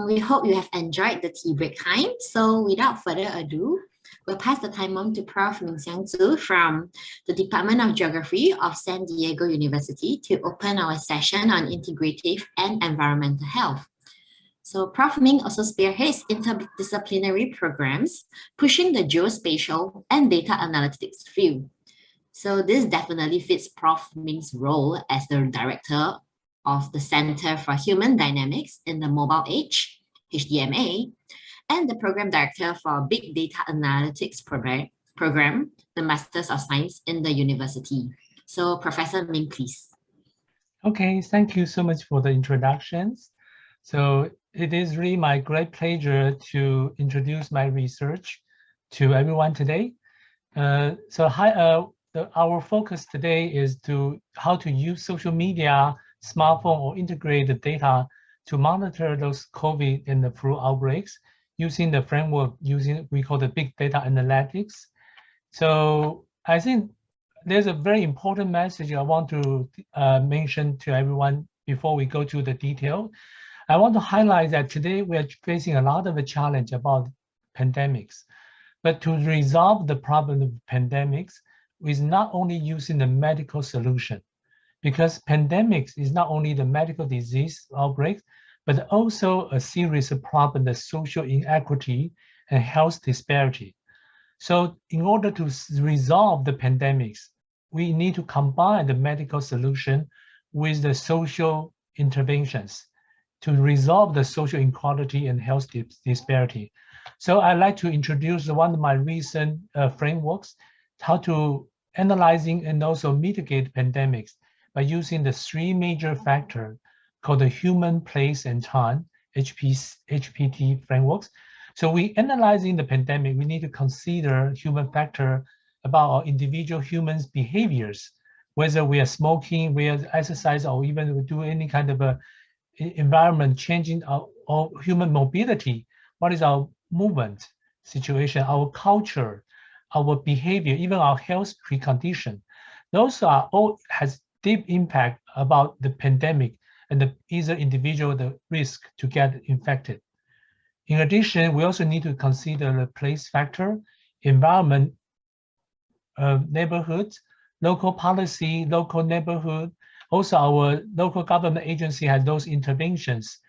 We hope you have enjoyed the tea break time. So without further ado, we'll pass the time on to Prof. Ming Tsou from the Department of Geography of San Diego University to open our session on integrative and environmental health. So Prof. Ming also spearheads interdisciplinary programs, pushing the geospatial and data analytics field. So this definitely fits Prof. Ming's role as the director of the Center for Human Dynamics in the Mobile Age, HDMA, and the program director for Big Data Analytics program, the Masters of Science in the university. So Professor Ming, please. Okay, thank you so much for the introductions. So it is really my great pleasure to introduce my research to everyone today. Our focus today is how to use social media, smartphone, or integrate the data to monitor those COVID and the flu outbreaks using the framework we call the big data analytics. So I think there's a very important message I want to mention to everyone before we go to the detail. I want to highlight that today we are facing a lot of a challenge about pandemics. But to resolve the problem of pandemics is not only using the medical solution, because pandemics is not only the medical disease outbreak, but also a series of problems, the social inequity and health disparity. So in order to resolve the pandemics, we need to combine the medical solution with the social interventions to resolve the social inequality and health disparity. So I'd like to introduce one of my recent frameworks, how to analyzing and also mitigate pandemics by using the three major factors called the human, place, and time, HPT frameworks. So we analyzing the pandemic, we need to consider human factor about our individual humans' behaviors, whether we are smoking, we are exercise, or even we do any kind of a environment changing our human mobility. What is our movement situation, our culture, our behavior, even our health precondition. Those are all has deep impact about the pandemic and either individual the risk to get infected. In addition, we also need to consider the place factor, environment, neighborhoods, local policy, local neighborhood. Also, our local government agency has those interventions.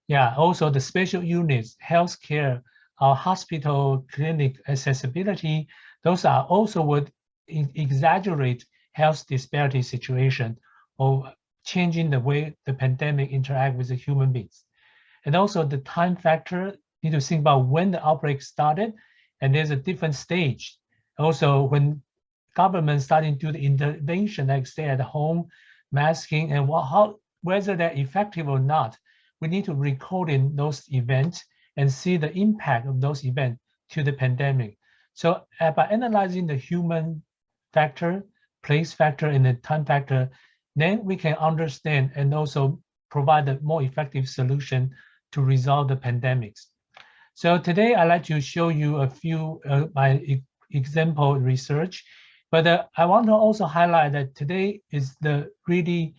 Yeah, also the special units, healthcare, our hospital, clinic accessibility, those are also would exaggerate health disparity situation or changing the way the pandemic interact with the human beings. And also the time factor, need to think about when the outbreak started, and there's a different stage. Also, when government starting to do the intervention, like stay at home, masking, and whether they're effective or not, we need to record in those events and see the impact of those events to the pandemic. So by analyzing the human factor, place factor, and the time factor, then we can understand and also provide a more effective solution to resolve the pandemics. So today I'd like to show you a few my example research, but I want to also highlight that today is the really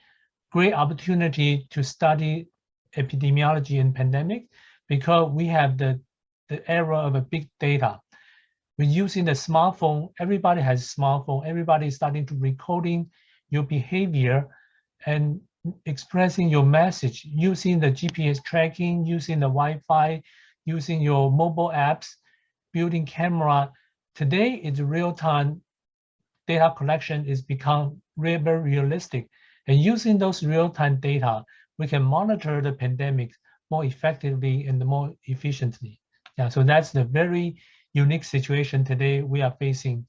great opportunity to study epidemiology and pandemic, because we have the era of a big data. We're using the smartphone. Everybody has a smartphone. Everybody is starting to recording your behavior and expressing your message using the GPS tracking, using the Wi-Fi, using your mobile apps, building camera. Today, it's real-time data collection is become very realistic. And using those real-time data, we can monitor the pandemic more effectively and more efficiently. Yeah, so that's the very unique situation today we are facing.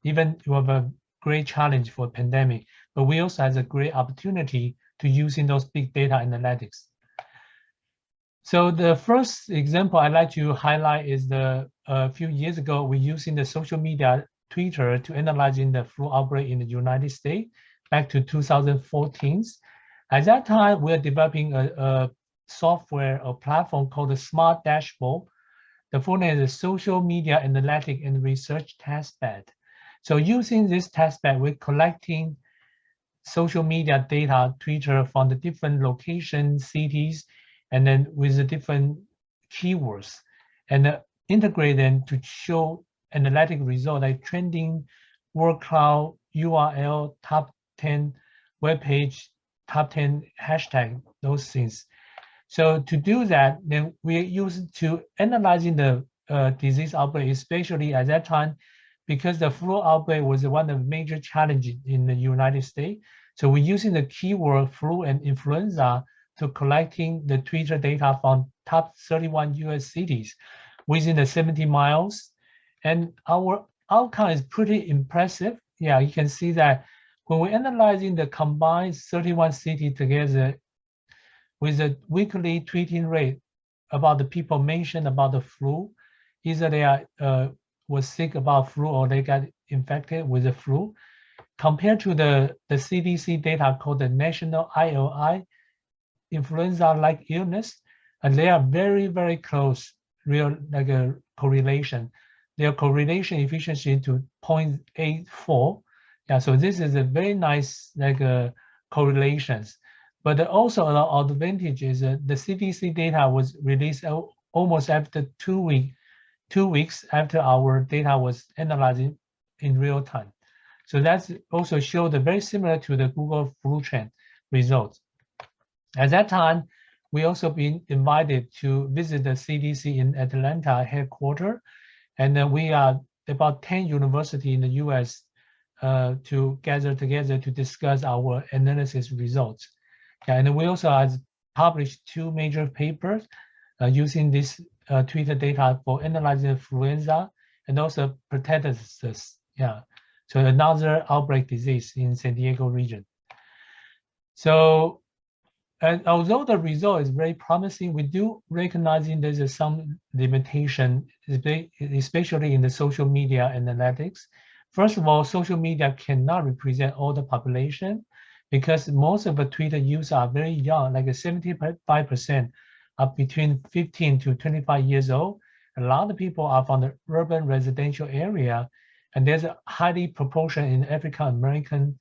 Even we have a great challenge for pandemic, but we also have a great opportunity to using those big data analytics. So the first example I'd like to highlight is a few years ago, we're using the social media, Twitter, to analyzing the flu outbreak in the United States back to 2014. At that time, we're developing a software or platform called the Smart Dashboard. The full name is Social Media Analytic and Research Testbed. So using this testbed, we're collecting social media data, Twitter, from the different locations, cities, and then with the different keywords and integrate them to show analytic result like trending, word cloud, URL, top 10 web page, top 10 hashtag, those things. So to do that, then we use to analyzing the disease outbreak, especially at that time, because the flu outbreak was one of the major challenges in the United States. So we're using the keyword flu and influenza to collecting the Twitter data from top 31 US cities within the 70 miles. And our outcome is pretty impressive. Yeah, you can see that when we're analyzing the combined 31 cities together with a weekly tweeting rate about the people mentioned about the flu, either they are was sick about flu or they got infected with the flu, compared to the CDC data called the National ILI, influenza-like illness, and they are very, very close, real like a correlation. Their correlation efficiency to 0.84. Yeah, so this is a very nice like correlations. But also an advantage is the CDC data was released almost after 2 weeks after our data was analyzed in real time. So that's also showed very similar to the Google flu trend results. At that time, we also been invited to visit the CDC in Atlanta headquarters, and then we are about 10 universities in the US to gather together to discuss our analysis results. And we also have published 2 major papers using this Twitter data for analyzing influenza and also pertussis. Yeah, so another outbreak disease in San Diego region. So, and although the result is very promising, we do recognizing there's some limitation, especially in the social media analytics. First of all, social media cannot represent all the population because most of the Twitter users are very young, like 75% are between 15 to 25 years old. A lot of people are from the urban residential area, and there's a highly proportion in African American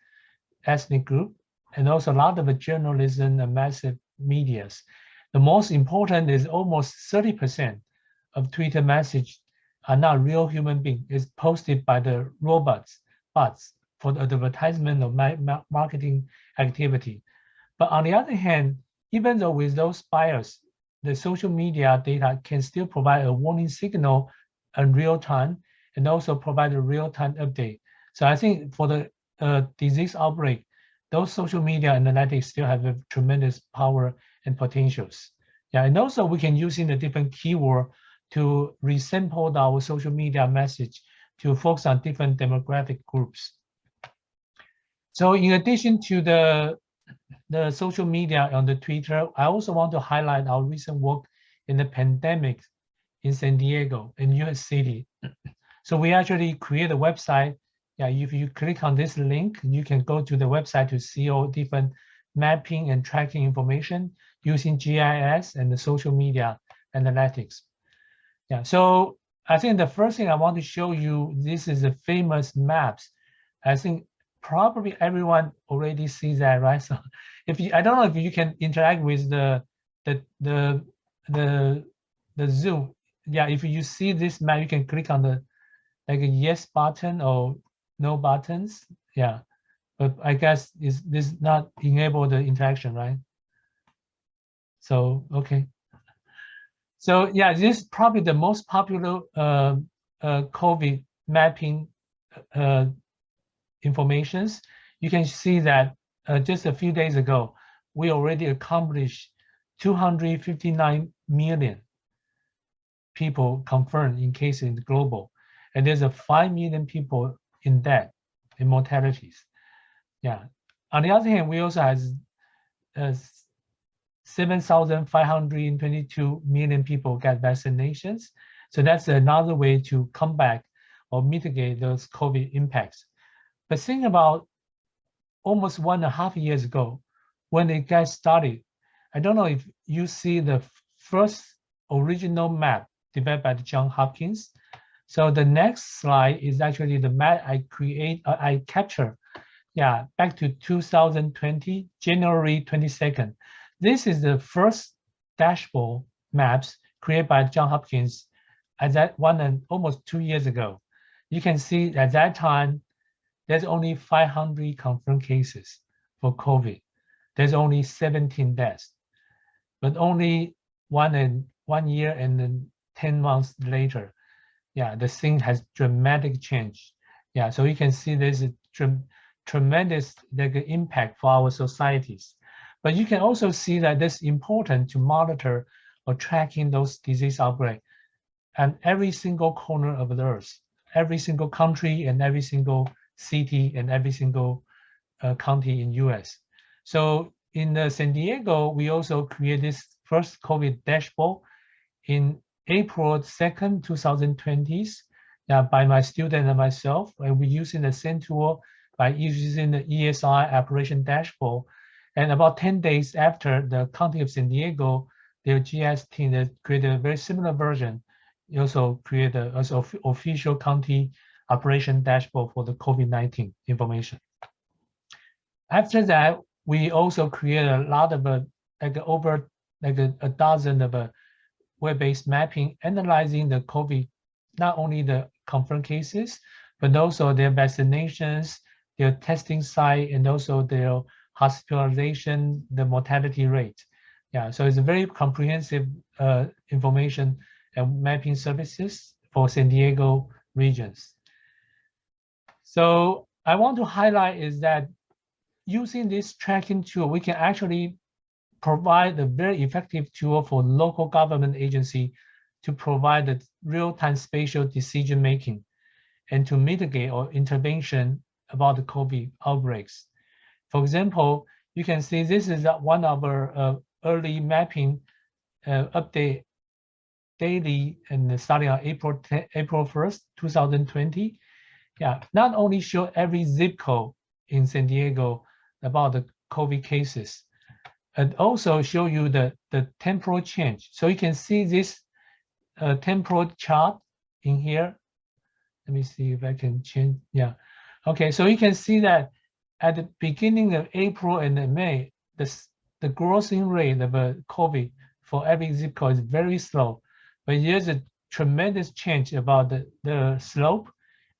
ethnic group, and also a lot of the journalism and massive medias. The most important is almost 30% of Twitter message are not real human beings. It's posted by the bots for the advertisement of marketing activity. But on the other hand, even though with those bias, the social media data can still provide a warning signal in real time and also provide a real-time update. So I think for the disease outbreak, those social media analytics still have a tremendous power and potentials. Yeah, and also we can use in a different keyword to resample our social media message to focus on different demographic groups. So in addition to the social media on the Twitter, I also want to highlight our recent work in the pandemic in San Diego, in US City. So we actually create a website. Yeah, if you click on this link, you can go to the website to see all different mapping and tracking information using GIS and the social media analytics. Yeah, so I think the first thing I want to show you, this is a famous maps. I think probably everyone already sees that, right? So if you, I don't know if you can interact with the Zoom. Yeah, if you see this map, you can click on the like a yes button or no buttons. Yeah, but I guess this not enable the interaction, right? So okay. So yeah, this is probably the most popular COVID mapping informations. You can see that just a few days ago, we already accomplished 259 million people confirmed in cases in the global, and there's a 5 million people in death, in mortalities. Yeah. On the other hand, we also have 7,522 million people get vaccinations. So that's another way to combat or mitigate those COVID impacts. But think about almost 1.5 years ago, when it got started, I don't know if you see the first original map developed by Johns Hopkins. So the next slide is actually the map I captured, yeah, back to 2020, January 22nd. This is the first dashboard maps created by Johns Hopkins at that one and almost 2 years ago. You can see at that time, there's only 500 confirmed cases for COVID. There's only 17 deaths, but only 1 year and then 10 months later, yeah, the thing has dramatic change. Yeah, so you can see there's a tremendous impact for our societies. But you can also see that it's important to monitor or tracking those disease outbreaks and every single corner of the earth, every single country and every single city and every single county in US. So in San Diego, we also created this first COVID dashboard in April 2nd, 2020, by my student and myself, and we're using the same tool by using the ESI operation dashboard. And about 10 days after, the County of San Diego, their GS team that created a very similar version. They also created an official county operation dashboard for the COVID-19 information. After that, we also created a lot of over a dozen of web-based mapping analyzing the COVID, not only the confirmed cases, but also their vaccinations, their testing site, and also their hospitalization, the mortality rate. Yeah, so it's a very comprehensive information and mapping services for San Diego regions. So I want to highlight is that using this tracking tool, we can actually provide a very effective tool for local government agency to provide the real-time spatial decision-making and to mitigate or intervention about the COVID outbreaks. For example, you can see this is one of our early mapping update daily and starting on April 1st, 2020. Yeah, not only show every zip code in San Diego about the COVID cases, and also show you the temporal change. So you can see this temporal chart in here. Let me see if I can change. Yeah. Okay, so you can see that at the beginning of April and May, the grossing rate of COVID for every zip code is very slow. But there's a tremendous change about the slope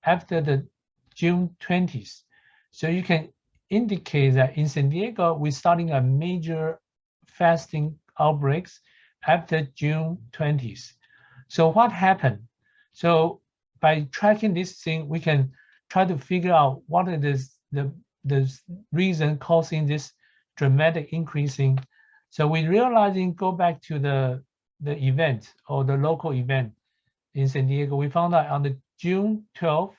after the June 20th. So you can indicate that in San Diego, we're starting a major fasting outbreaks after June 20th. So what happened? So by tracking this thing, we can try to figure out what is the reason causing this dramatic increasing. So we realizing, go back to the event or the local event in San Diego, we found out on the June 12th,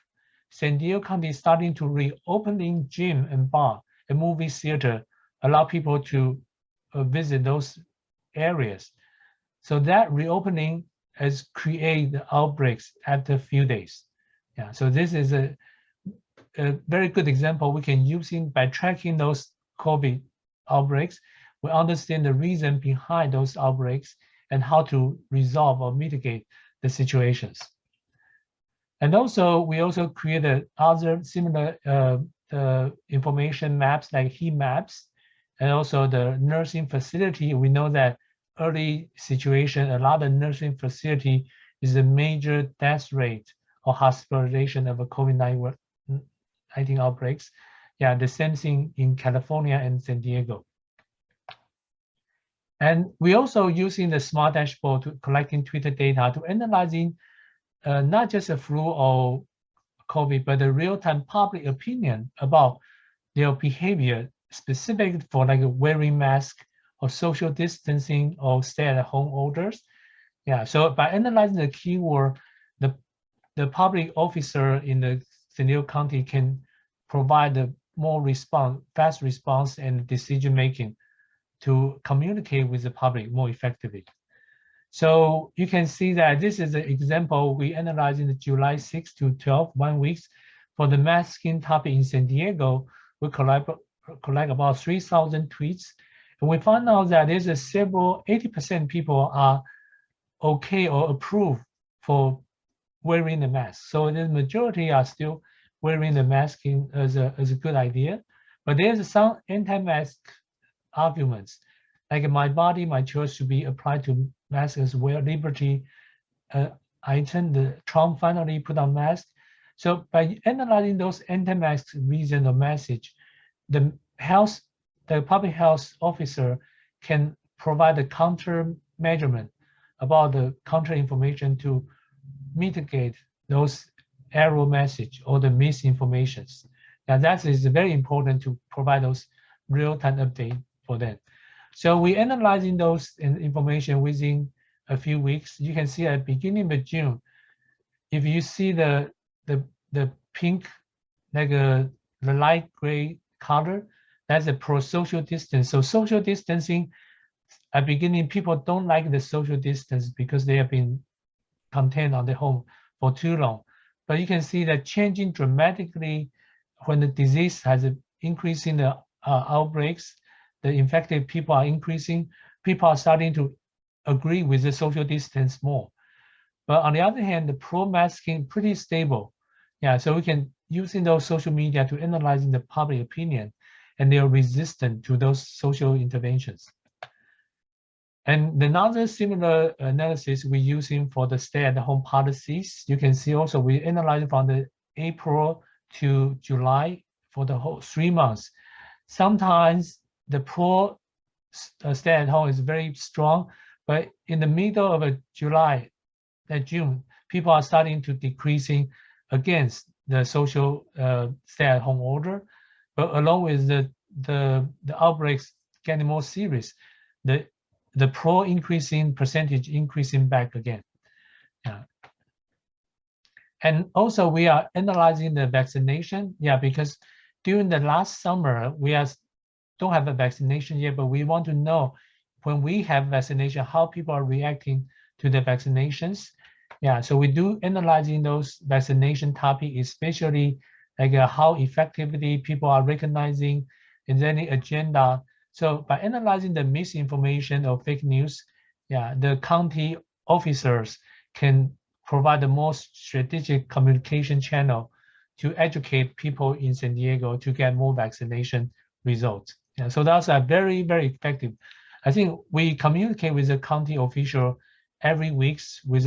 San Diego County is starting to reopening gym and bar and movie theater, allow people to visit those areas. So that reopening has created the outbreaks after a few days. Yeah, so this is a very good example we can use by tracking those COVID outbreaks. We understand the reason behind those outbreaks and how to resolve or mitigate the situations. And also, we also created other similar information maps like heat maps, and also the nursing facility. We know that early situation, a lot of nursing facility is a major death rate or hospitalization of a COVID-19 outbreaks. Yeah, the same thing in California and San Diego. And we also using the smart dashboard to collecting Twitter data to analyzing not just a flu or COVID, but the real-time public opinion about their behavior, specific for like wearing mask or social distancing or stay-at-home orders. Yeah, so by analyzing the keyword, the public officer in the San Diego County can provide a more fast response and decision-making to communicate with the public more effectively. So you can see that this is an example we analyzed in the July 6 to 12, 1 week. For the masking topic in San Diego, we collect about 3,000 tweets. And we found out that there's 80% people are okay or approve for wearing the mask. So the majority are still wearing the masking as a good idea. But there's some anti-mask arguments, like my body, my choice should be applied to mask as well. Liberty item, the Trump finally put on mask. So by analyzing those anti-mask reason or message, the public health officer can provide a counter measurement about the counter information to mitigate those error message or the misinformations. Now that is very important to provide those real-time update for them. So we analyzing those information within a few weeks. You can see at beginning of June, if you see the pink, like the light gray color, that's a pro-social distance. So social distancing, at beginning, people don't like the social distance because they have been contained on the home for too long. But you can see that changing dramatically when the disease has increasing the outbreaks, the infected people are increasing, people are starting to agree with the social distance more. But on the other hand, the pro-masking pretty stable. Yeah, so we can using those social media to analyzing the public opinion, and they are resistant to those social interventions. And another similar analysis we're using for the stay-at-home policies. You can see also we analyze from the April to July for the whole 3 months. Sometimes the pro stay-at-home is very strong, but in the middle of July and June, people are starting to decreasing against the social stay-at-home order. But along with the outbreaks getting more serious, the pro increasing percentage increasing back again. Yeah. And also we are analyzing the vaccination. Yeah, because during the last summer, we don't have a vaccination yet, but we want to know when we have vaccination, how people are reacting to the vaccinations. Yeah, so we do analyzing those vaccination topic, especially like how effectively people are recognizing in any agenda. So by analyzing the misinformation or fake news, yeah, the county officers can provide the most strategic communication channel to educate people in San Diego to get more vaccination results. Yeah, so that's very, very effective. I think we communicate with the county official every week with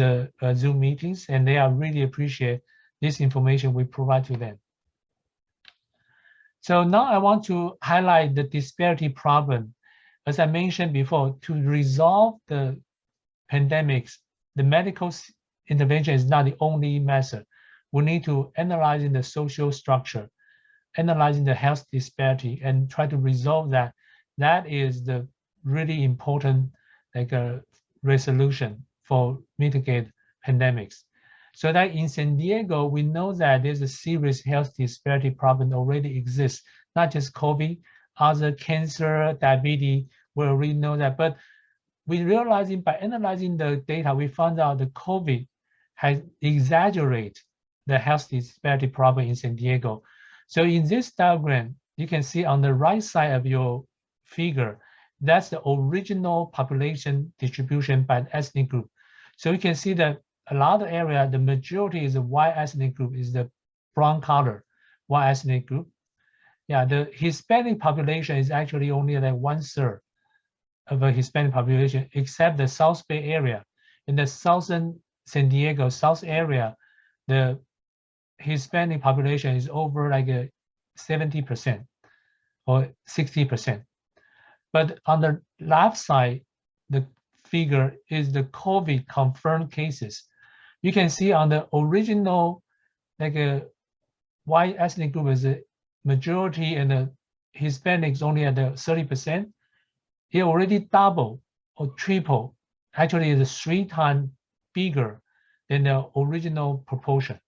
Zoom meetings, and they are really appreciate this information we provide to them. So now I want to highlight the disparity problem. As I mentioned before, to resolve the pandemics, the medical intervention is not the only method. We need to analyze the social structure, analyzing the health disparity, and try to resolve that. That is the really important resolution for mitigate pandemics. So that in San Diego, we know that there's a serious health disparity problem already exists, not just COVID, other cancer, diabetes, we already know that. But we realizing by analyzing the data, we found out the COVID has exaggerated the health disparity problem in San Diego. So in this diagram, you can see on the right side of your figure, that's the original population distribution by ethnic group. So you can see that a lot of area, the majority is a white ethnic group, is the brown color, white ethnic group. Yeah, the Hispanic population is actually only like 1/3 of a Hispanic population, except the South Bay area. In the southern San Diego, South area, the Hispanic population is over like 70% or 60%. But on the left side, the figure is the COVID confirmed cases. You can see on the original, white ethnic group is a majority and the Hispanics only at the 30%. It already double or triple, actually is 3 times bigger than the original proportion.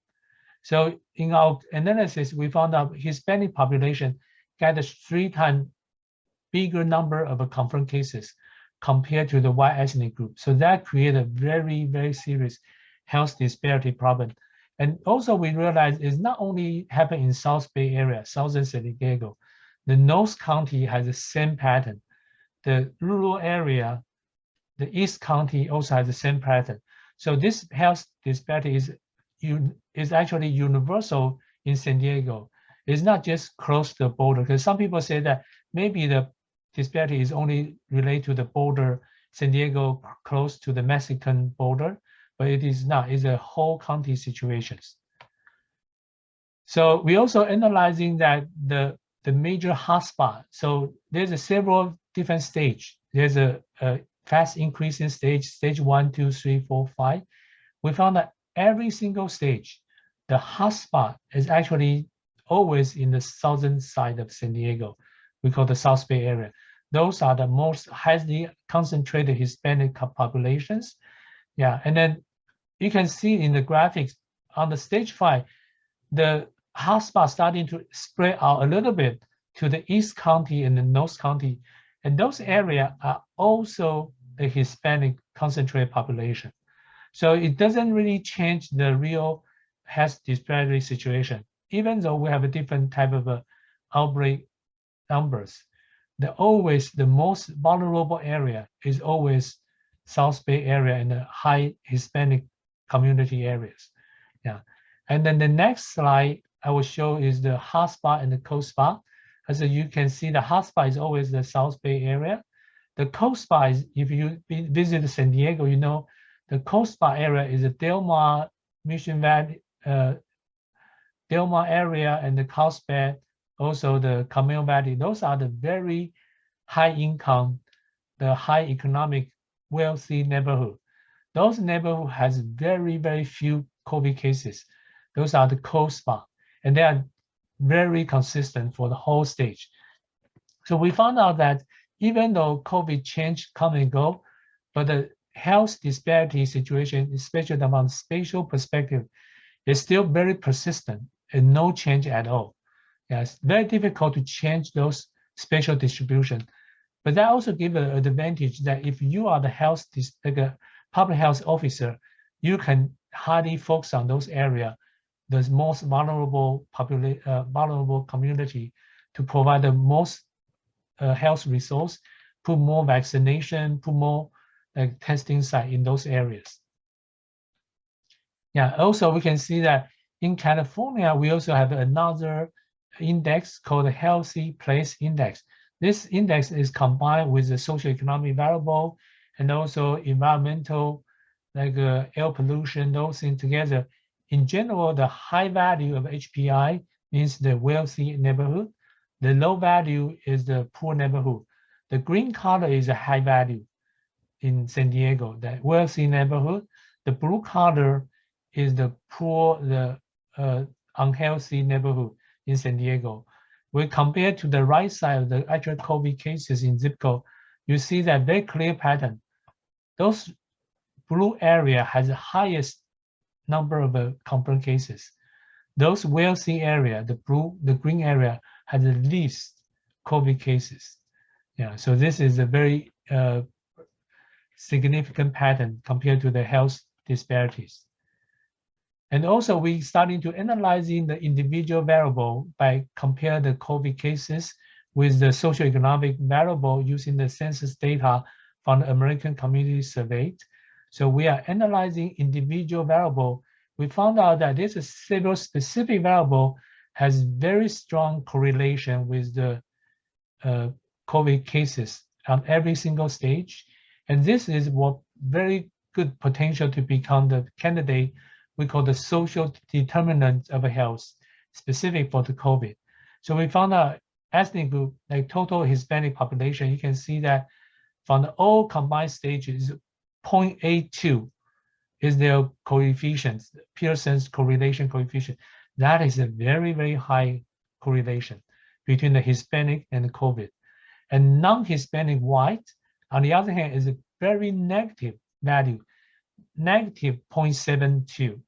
So in our analysis, we found out Hispanic population got a 3 times bigger number of confirmed cases compared to the white ethnic group. So that created a very, very serious health disparity problem. And also we realized it's not only happened in South Bay area, Southern San Diego, the North County has the same pattern. The rural area, the East County also has the same pattern. So this health disparity is actually universal in San Diego. It's not just close to the border, because some people say that maybe the disparity is only related to the border San Diego close to the Mexican border, but it is not. It's a whole county situations. So we also analyzing that the major hotspot. So there's a several different stage. There's a fast increasing stage 1, 2, 3, 4, 5. We found that every single stage, the hotspot is actually always in the southern side of San Diego. We call the South Bay area. Those are the most highly concentrated Hispanic populations. Yeah, and then you can see in the graphics on the stage 5, the hotspot starting to spread out a little bit to the East County and the North County. And those areas are also a Hispanic concentrated population. So it doesn't really change the real health disparity situation. Even though we have a different type of outbreak numbers, the most vulnerable area is always South Bay area and the high Hispanic community areas. Yeah. And then the next slide I will show is the hotspot and the cold spot. As you can see, the hotspot is always the South Bay area. The cold spot is, if you visit San Diego, you know, the cold spot area is the Del Mar, Mission Valley, Del Mar area and the Carlsbad, also the Carmel Valley. Those are the very high income, the high economic, wealthy neighborhood. Those neighborhood has very, very few COVID cases. Those are the cold spot, and they are very consistent for the whole stage. So we found out that even though COVID change come and go, but the health disparity situation, especially among spatial perspective, is still very persistent and no change at all. Yeah, it's very difficult to change those spatial distribution. But that also gives an advantage that if you are the health, like a public health officer, you can hardly focus on those areas, the most vulnerable vulnerable community, to provide the most health resource, put more vaccination, put more testing site in those areas. Yeah, also we can see that in California, we also have another index called the Healthy Place Index. This index is combined with the socioeconomic variable and also environmental, like air pollution, those things together. In general, the high value of HPI means the wealthy neighborhood. The low value is the poor neighborhood. The green color is a high value in San Diego, the wealthy neighborhood. The blue color is the poor, the unhealthy neighborhood in San Diego. We compare to the right side of the actual COVID cases in zip code, you see that very clear pattern. Those blue area has the highest number of confirmed cases. Those wealthy area, the green area, has the least COVID cases. Yeah, so this is a very significant pattern compared to the health disparities. And also we starting to analyzing the individual variable by compare the COVID cases with the socioeconomic variable using the census data from the American Community Survey. So we are analyzing individual variable. We found out that this is several specific variable has very strong correlation with the COVID cases on every single stage. And this is what very good potential to become the candidate we call the social determinant of health, specific for the COVID. So we found out ethnic group, like total Hispanic population, you can see that from the all combined stages, 0.82 is their coefficients, Pearson's correlation coefficient. That is a very, very high correlation between the Hispanic and the COVID. And non-Hispanic white, on the other hand, is a very negative value, negative 0.72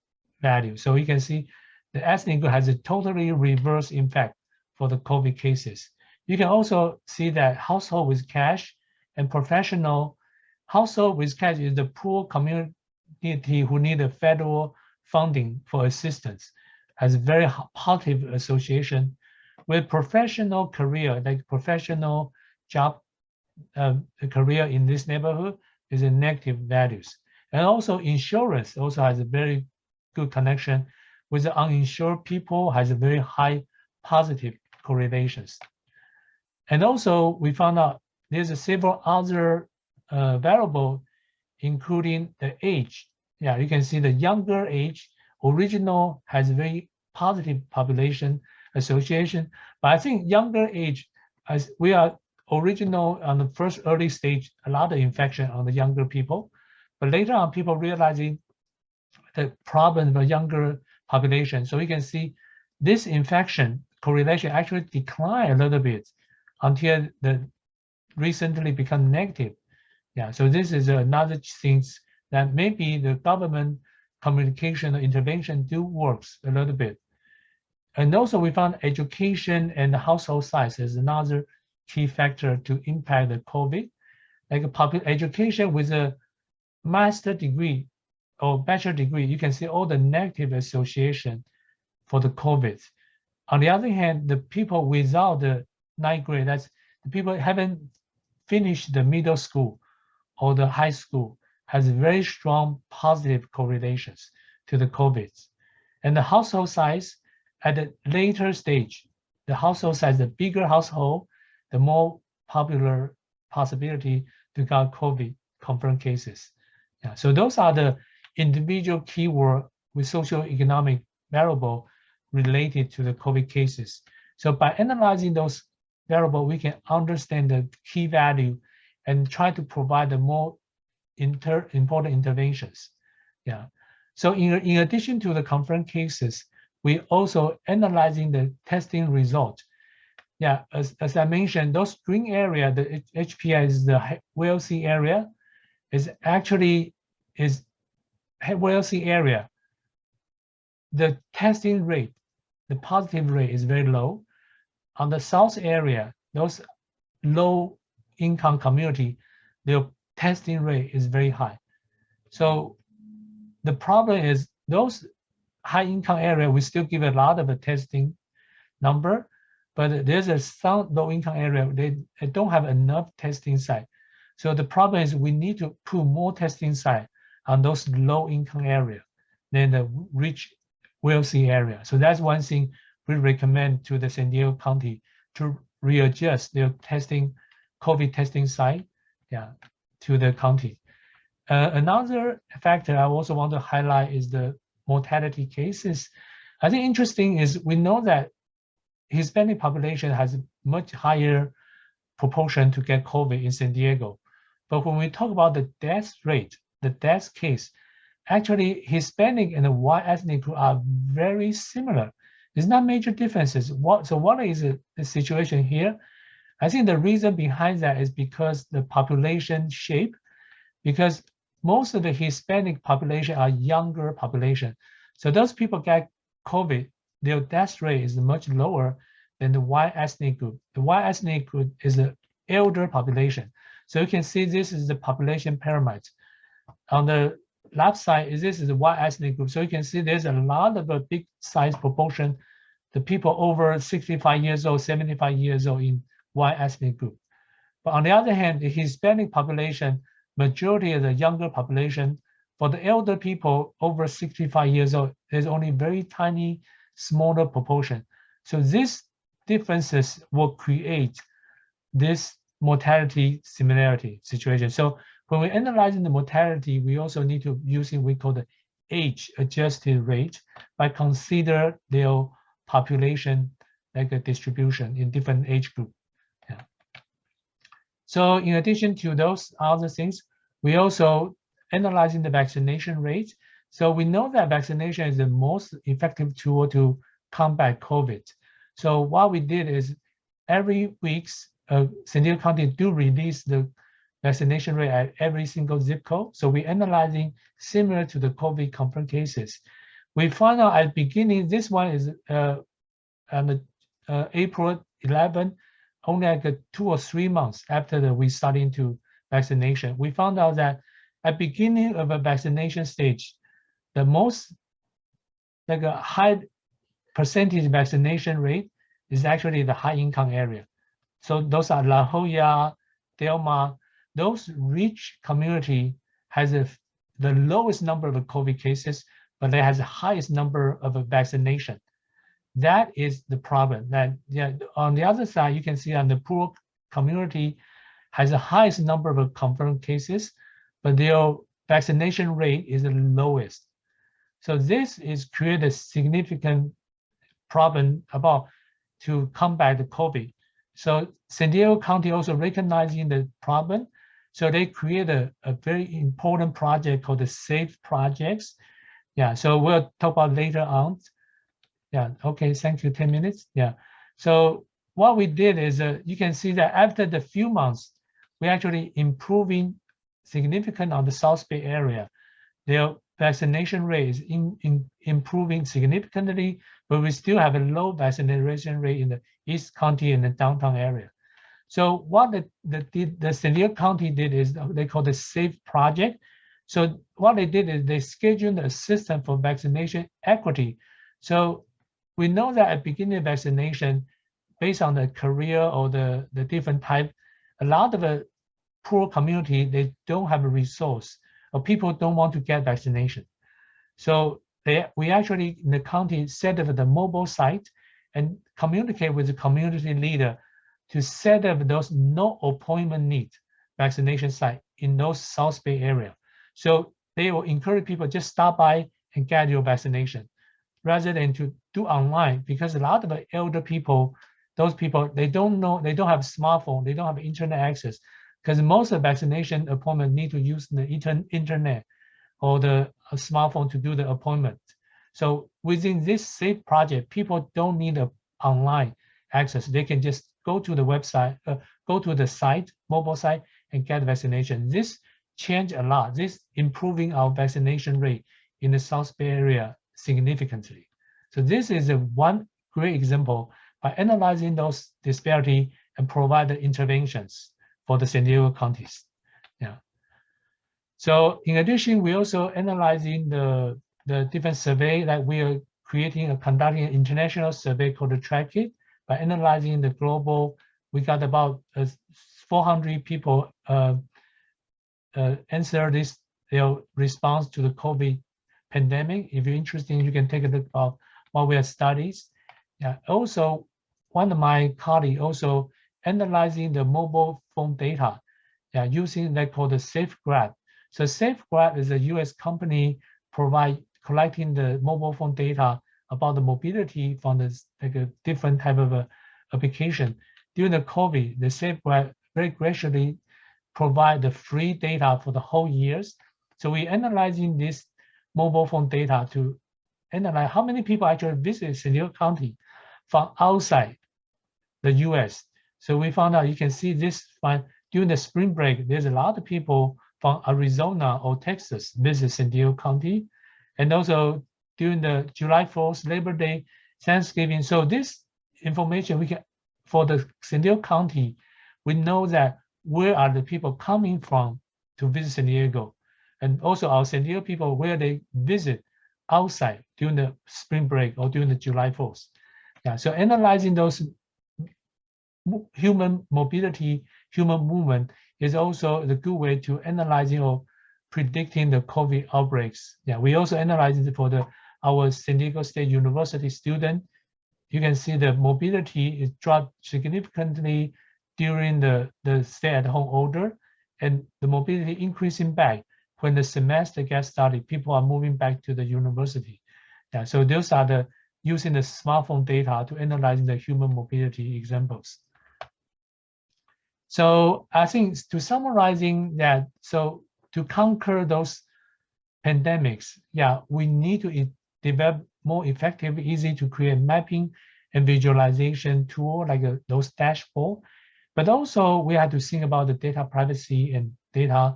value. So you can see the ethnic group has a totally reverse impact for the COVID cases. You can also see that household with cash and professional household with cash is the poor community who need a federal funding for assistance, has a very positive association with professional career, like professional job career in this neighborhood is a negative values. And also insurance also has a very good connection with the uninsured people, has a very high positive correlations. And also we found out there's several other variable, including the age. Yeah, you can see the younger age, original has very positive population association, but I think younger age, as we are original on the first early stage, a lot of infection on the younger people, but later on people realizing the problem of a younger population. So you can see this infection correlation actually decline a little bit until the recently become negative. Yeah, so this is another things that maybe the government communication or intervention do works a little bit. And also we found education and the household size is another key factor to impact the COVID. Like a public education with a master degree or bachelor degree, you can see all the negative association for the COVID. On the other hand, the people without the 9th grade, that's the people haven't finished the middle school or the high school, has very strong positive correlations to the COVID. And the household size at the later stage, the household size, the bigger household, the more popular possibility to get COVID confirmed cases. Yeah, so those are the individual keyword with socioeconomic variable related to the COVID cases. So by analyzing those variables, we can understand the key value and try to provide the more important interventions. Yeah. So in addition to the confirmed cases, we also analyzing the testing result. Yeah, as I mentioned, those green area, the HPI is the wealthy area, is actually is wealthy area. The testing rate, the positive rate is very low. On the south area, those low income community, their testing rate is very high. So the problem is those high income area, we still give a lot of a testing number, but there's some low income area, they don't have enough testing site. So the problem is we need to put more testing site on those low income area than the rich, wealthy area. So that's one thing we recommend to the San Diego County to readjust their testing, COVID testing site, yeah, to the county. Another factor I also want to highlight is the mortality cases. I think interesting is we know that Hispanic population has a much higher proportion to get COVID in San Diego. But when we talk about the death rate, the death case, actually Hispanic and the white ethnic group are very similar. There's not major differences. So what is the situation here? I think the reason behind that is because the population shape, because most of the Hispanic population are younger population. So those people get COVID, their death rate is much lower than the white ethnic group. The white ethnic group is an elder population. So you can see this is the population pyramid. On the left side, this is the white ethnic group. So you can see there's a lot of a big size proportion, the people over 65 years old, 75 years old in white ethnic group. But on the other hand, the Hispanic population, majority of the younger population, for the elder people over 65 years old, there's only very tiny, smaller proportion. So these differences will create this mortality similarity situation. So when we're analyzing the mortality, we also need to using we call the age adjusted rate by consider their population like a distribution in different age group. Yeah. So in addition to those other things, we also analyzing the vaccination rate. So we know that vaccination is the most effective tool to combat COVID. So what we did is every week's San Diego County do release the vaccination rate at every single zip code. So we're analyzing similar to the COVID confirmed cases. We found out at the beginning, this one is on April 11, only like 2 or 3 months after we starting to vaccination. We found out that at beginning of a vaccination stage, the most like a high percentage vaccination rate is actually the high income area. So those are La Jolla, Del Mar, those rich community has the lowest number of COVID cases, but they has the highest number of vaccination. That is the problem. That on the other side, you can see on the poor community, has the highest number of confirmed cases, but their vaccination rate is the lowest. So this is create a significant problem about to combat the COVID. So San Diego County also recognizing the problem. So they create a very important project called the SAFE projects. Yeah, so we'll talk about later on. Yeah, okay, thank you, 10 minutes. Yeah, so what we did is you can see that after the few months, we're actually improving significant on the South Bay area. Their vaccination rate is improving significantly, but we still have a low vaccination rate in the East County and the downtown area. So what the San Diego County did is they call the SAFE project. So what they did is they scheduled a system for vaccination equity. So we know that at beginning of vaccination, based on the career or the different type, a lot of a poor community, they don't have a resource or people don't want to get vaccination. So we actually in the county set up the mobile site and communicate with the community leader to set up those no appointment need vaccination site in those South Bay area. So they will encourage people just stop by and get your vaccination rather than to do online, because a lot of the elder people, those people, they don't know, they don't have smartphone, they don't have internet access, because most of the vaccination appointment need to use the internet or the smartphone to do the appointment. So within this SAFE project, people don't need an online access. They can just go to the website, go to the site, mobile site, and get vaccination. This changed a lot. This improving our vaccination rate in the South Bay area significantly. So this is one great example by analyzing those disparity and provide the interventions for the San Diego counties. Yeah. So in addition, we also analyzing the different survey that we are conducting an international survey called the Track It. By analyzing the global, we got about 400 people answer their response to the COVID pandemic. If you're interested, you can take a look at what we have studies. Yeah. Also, one of my colleagues also analyzing the mobile phone data, yeah, using that called the SafeGraph. So SafeGraph is a US company collecting the mobile phone data about the mobility from this like a different type of application. During the COVID, the SafeGraph very graciously provide the free data for the whole years. So we analyzing this mobile phone data to analyze how many people actually visit San Diego County from outside the US. So we found out, you can see this during the spring break, there's a lot of people from Arizona or Texas visit San Diego County. And also during the July 4th, Labor Day, Thanksgiving. So this information we can, for the San Diego County, we know that where are the people coming from to visit San Diego. And also our San Diego people, where they visit outside during the spring break or during the July 4th. Yeah, so analyzing those human mobility, human movement is also the good way to analyzing or predicting the COVID outbreaks. Yeah, we also analyze it for our San Diego State University student. You can see the mobility is dropped significantly during the stay-at-home order, and the mobility increasing back when the semester gets started. People are moving back to the university. Yeah, so those are using the smartphone data to analyze the human mobility examples. So I think to summarizing that, so to conquer those pandemics, yeah, we need to develop more effective, easy to create mapping and visualization tool like those dashboard. But also we have to think about the data privacy and data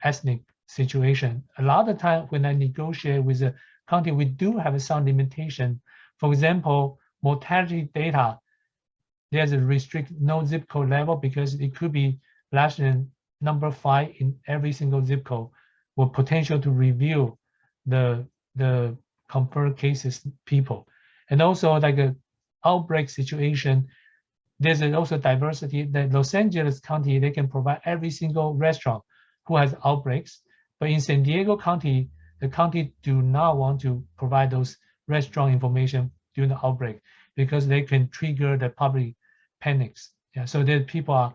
ethnic situation. A lot of time when I negotiate with the county, we do have some limitation. For example, mortality data, there's a restrict no zip code level because it could be less than number 5 in every single zip code, with potential to review the confirmed cases people. And also like a outbreak situation, there's also diversity that Los Angeles County, they can provide every single restaurant who has outbreaks. But in San Diego County, the county do not want to provide those restaurant information during the outbreak because they can trigger the public panics. Yeah, so that people are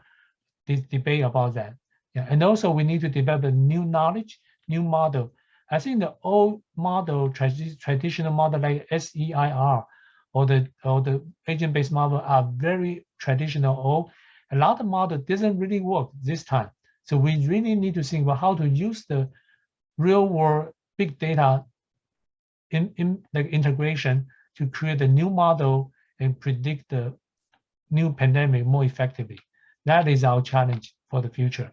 debate about that. Yeah, and also we need to develop a new knowledge, new model. I think the old model, traditional model like SEIR or the agent-based model are very traditional old. A lot of model doesn't really work this time. So we really need to think about how to use the real world big data in the integration to create a new model and predict the new pandemic more effectively. That is our challenge for the future.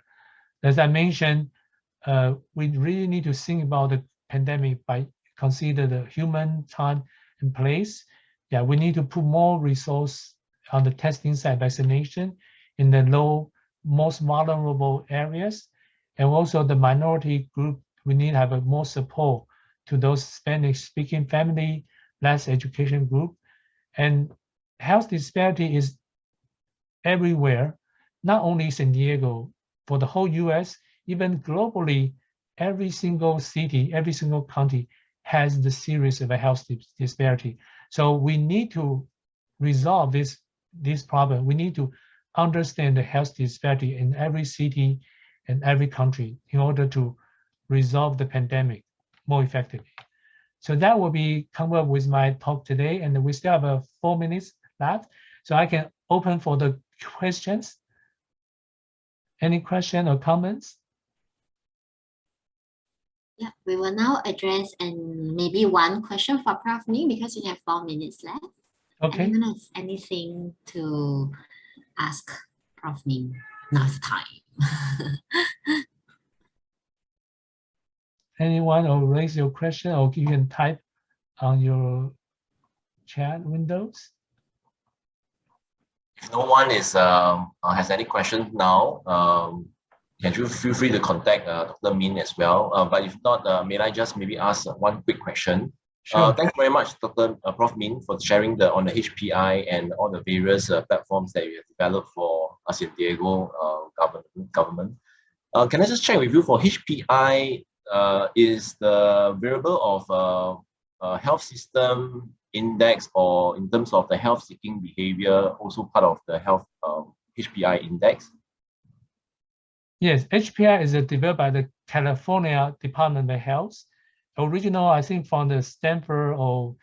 As I mentioned, we really need to think about the pandemic by consider the human time and place. Yeah, we need to put more resource on the testing side, vaccination in the most vulnerable areas, and also the minority group. We need to have more support to those Spanish-speaking family, less education group, and health disparity is everywhere, not only San Diego, for the whole US, even globally, every single city, every single county has the series of a health disparity. So we need to resolve this problem. We need to understand the health disparity in every city and every country in order to resolve the pandemic more effectively. So that will be come up with my talk today, and we still have 4 minutes left, so I can open for the questions. Any question or comments? Yeah, we will now address and maybe one question for Prof. Ming because we have 4 minutes left. Okay. Anyone has anything to ask Prof. Ming? Now's the time. Anyone or raise your question, or you can type on your chat windows. If no one has any questions now, can you feel free to contact Dr. Min as well. But if not, may I just maybe ask one quick question? Sure. Thanks very much, Prof. Min, for sharing on the HPI and all the various platforms that you have developed for San Diego government. Can I just check with you for HPI? Is the variable of health system index, or in terms of the health seeking behavior, also part of the health HPI index? Yes, HPI is developed by the California Department of Health. Original, I think, from the Stanford or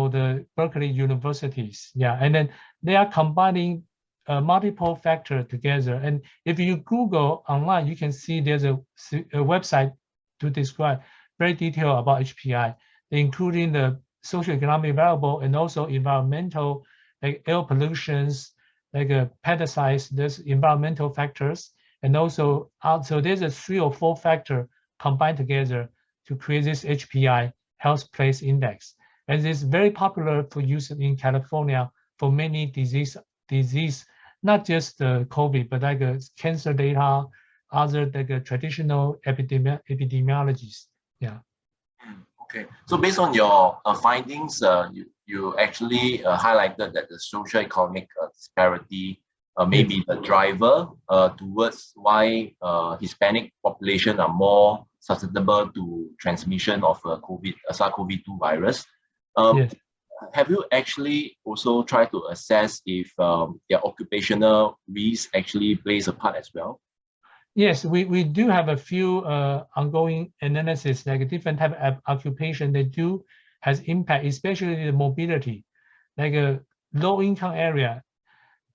the Berkeley universities. Yeah, and then they are combining multiple factors together. And if you Google online, you can see there's a website to describe very detailed about HPI, including the socioeconomic variable and also environmental, like air pollutions, like pesticides, there's environmental factors, and also there's a 3 or 4 factor combined together to create this HPI, Health Place Index. And it's very popular for use in California for many disease, not just COVID, but like cancer data, other like traditional epidemiologies. Yeah. Okay, so based on your findings, you actually highlighted that the socio-economic disparity may be the driver towards why Hispanic population are more susceptible to transmission of SARS-CoV-2 virus. Yes. Have you actually also tried to assess if their occupational risk actually plays a part as well? Yes, we do have a few ongoing analysis, like a different type of occupation that has impact, especially the mobility. Like a low income area,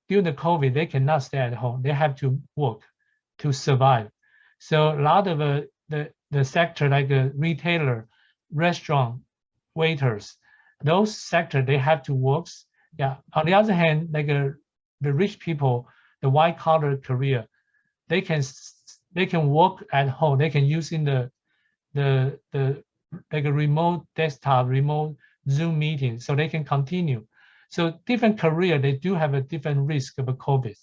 during the COVID, they cannot stay at home. They have to work to survive. So a lot of the sector, like a retailer, restaurant, waiters, those sectors, they have to work. Yeah. On the other hand, like the rich people, the white collar career, they can work at home. They can use in the like a remote desktop, remote Zoom meeting, so they can continue. So different career, they do have a different risk of a COVID.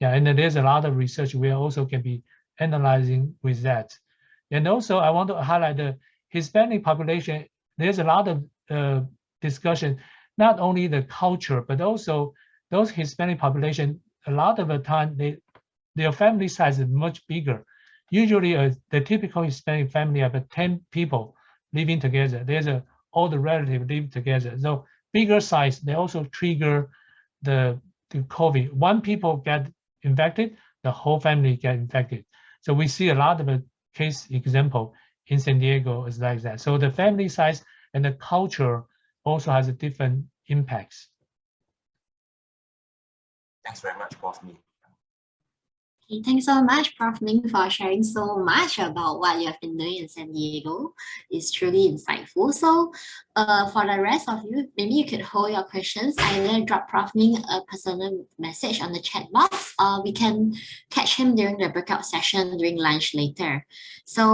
Yeah, and then there's a lot of research we also can be analyzing with that. And also I want to highlight the Hispanic population. There's a lot of discussion, not only the culture, but also those Hispanic population, a lot of the time their family size is much bigger. Usually the typical Hispanic family have 10 people living together. There's all the relatives live together. So bigger size, they also trigger the COVID. One people get infected, the whole family get infected. So we see a lot of a case example in San Diego is like that. So the family size and the culture also has a different impacts. Thanks very much, Prof. Ming. Okay, thanks so much, Prof. Ming, for sharing so much about what you have been doing in San Diego. It's truly insightful. So for the rest of you, maybe you could hold your questions, either drop Prof. Ming a personal message on the chat box, or we can catch him during the breakout session during lunch later. So